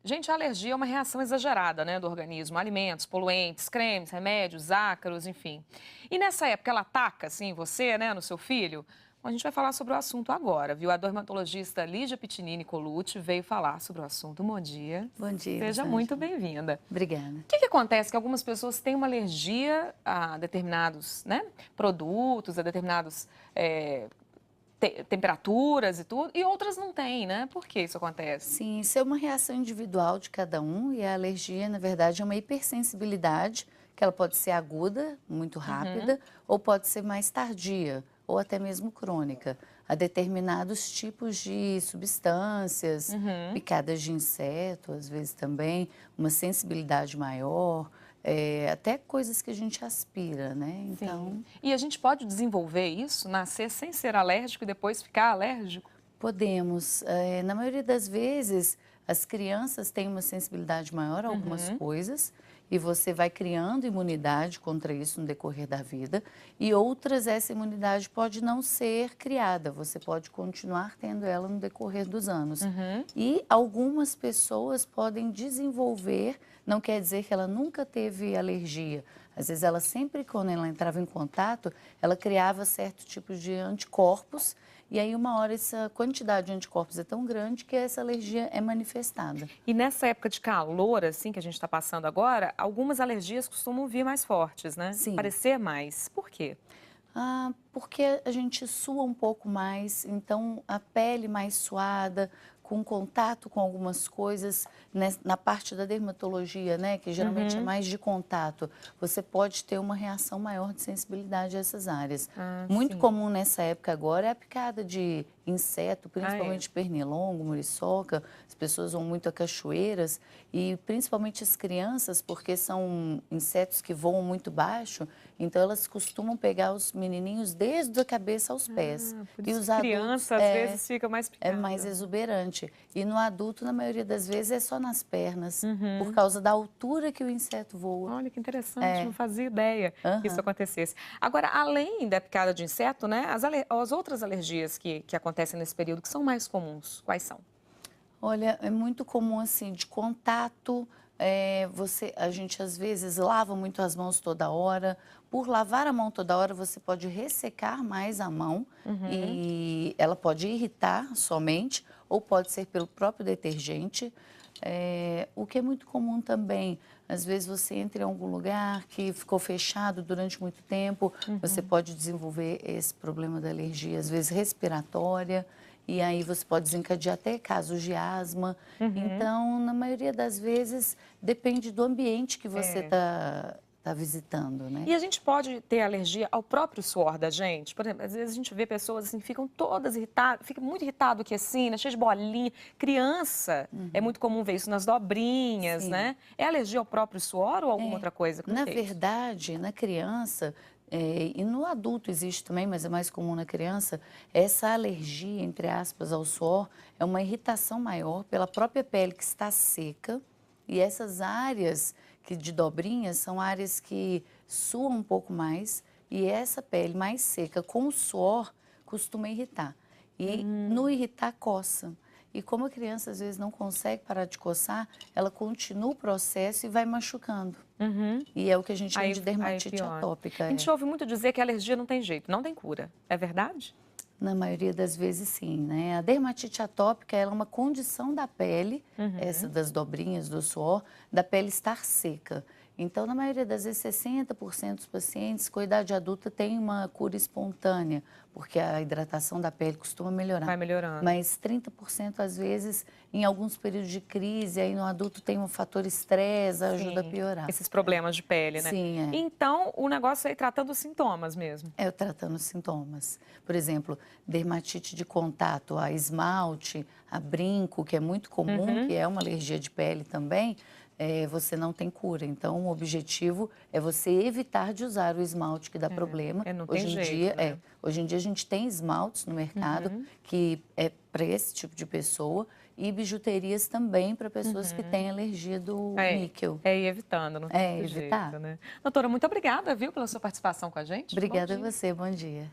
Gente, a alergia é uma reação exagerada, né, do organismo, a alimentos, poluentes, cremes, remédios, ácaros, enfim. E nessa época ela ataca, assim, você, né, no seu filho? Bom, a gente vai falar sobre o assunto agora, viu? A dermatologista Lígia Pitinini Colucci veio falar sobre o assunto. Bom dia. Bom dia, Seja muito Elisângela. bem-vinda. Obrigada. O que acontece? Que algumas pessoas têm uma alergia a determinados, né, produtos, a determinados temperaturas e tudo, e outras não têm, né? Por que isso acontece? Sim, isso é uma reação individual de cada um e a alergia, na verdade, é uma hipersensibilidade que ela pode ser aguda, muito Uhum, rápida, ou pode ser mais tardia, ou até mesmo crônica, a determinados tipos de substâncias, uhum. picadas de inseto, às vezes também, uma sensibilidade maior, até coisas que a gente aspira, né? Sim. Então, E a gente pode desenvolver isso, nascer sem ser alérgico e depois ficar alérgico? podemos. Na maioria das vezes, as crianças têm uma sensibilidade maior a algumas Uhum. coisas e você vai criando imunidade contra isso no decorrer da vida, e outras, essa imunidade pode não ser criada, você pode continuar tendo ela no decorrer dos anos. Uhum. E algumas pessoas podem desenvolver, não quer dizer que ela nunca teve alergia. Às vezes, ela sempre, quando ela entrava em contato, ela criava certo tipo de anticorpos, e aí uma hora essa quantidade de anticorpos é tão grande que essa alergia é manifestada. E nessa época de calor, assim, que a gente está passando agora, algumas alergias costumam vir mais fortes, né? Sim. Parecer mais. Por quê? Porque a gente sua um pouco mais, então a pele mais suada, com contato com algumas coisas, né, na parte da dermatologia, né, que geralmente é Uhum. mais de contato, você pode ter uma reação maior de sensibilidade a essas áreas. Ah, Muito sim. comum nessa época agora é a picada de inseto, Ah, é. principalmente pernilongo, muriçoca, as pessoas vão muito a cachoeiras e principalmente as crianças, porque são insetos que voam muito baixo, então elas costumam pegar os menininhos desde a cabeça aos pés. Ah, por E isso os que adultos criança às vezes fica mais é mais picada. exuberante. E no adulto, na maioria das vezes, é só nas pernas, por Uhum. causa da altura que o inseto voa. Olha que interessante, não É, fazia ideia que isso aham. acontecesse. Agora, além da picada de inseto, né, as outras alergias que acontecem nesse período, que são mais comuns, quais são? Olha, é muito comum assim, de contato, a gente às vezes lava muito as mãos toda hora. Por lavar a mão toda hora, você pode ressecar mais a mão Uhum. e ela pode irritar somente, ou pode ser pelo próprio detergente. O que é muito comum também, às vezes você entra em algum lugar que ficou fechado durante muito tempo, você Uhum. pode desenvolver esse problema da alergia, às vezes respiratória. E aí você pode desencadear até casos de asma. Uhum. Então, na maioria das vezes, depende do ambiente que você É. está visitando, né? E a gente pode ter alergia ao próprio suor da gente? Por exemplo, às vezes a gente vê pessoas assim, ficam todas irritadas, fica muito irritado aqui assim, né, cheio de bolinha. Criança, é Uhum. muito comum ver isso nas dobrinhas, Sim. né? É alergia ao próprio suor ou alguma É. outra coisa? Como é Na que é isso? verdade, na criança, e no adulto existe também, mas é mais comum na criança, essa alergia, entre aspas, ao suor, é uma irritação maior pela própria pele que está seca, e essas áreas que de dobrinhas são áreas que suam um pouco mais, e essa pele mais seca com o suor costuma irritar. E no Hum. irritar, coça. E como a criança às vezes não consegue parar de coçar, ela continua o processo e vai machucando. Uhum. E é o que a gente chama Aí, de aí dermatite piora. atópica, A gente ouve muito dizer que a alergia não tem jeito, não tem cura. É verdade? Na maioria das vezes, sim, né? A dermatite atópica, ela é uma condição da pele, essa Uhum. das dobrinhas do suor, da pele estar seca. Então, na maioria das vezes, 60% dos pacientes com idade adulta têm uma cura espontânea, porque a hidratação da pele costuma melhorar. Vai melhorando. Mas 30% às vezes, em alguns períodos de crise, aí no adulto tem um fator estresse, ajuda a Sim, piorar. esses problemas de pele, né? Sim, é. Então, o negócio é ir tratando os sintomas mesmo. É, eu tratando os sintomas. Por exemplo, dermatite de contato a esmalte, a brinco, que é muito comum, que Uhum. é uma alergia de pele também, você não tem cura. Então, o objetivo é você evitar de usar o esmalte que dá problema. Não tem jeito, né? Hoje em dia a gente tem esmaltes no mercado Uhum. que é para esse tipo de pessoa e bijuterias também para pessoas que Uhum. têm alergia do É, níquel. é ir evitando, não tem É, muito evitar. jeito, né? Doutora, muito obrigada, viu, pela sua participação com a gente. Bom Obrigada a dia. você, bom dia.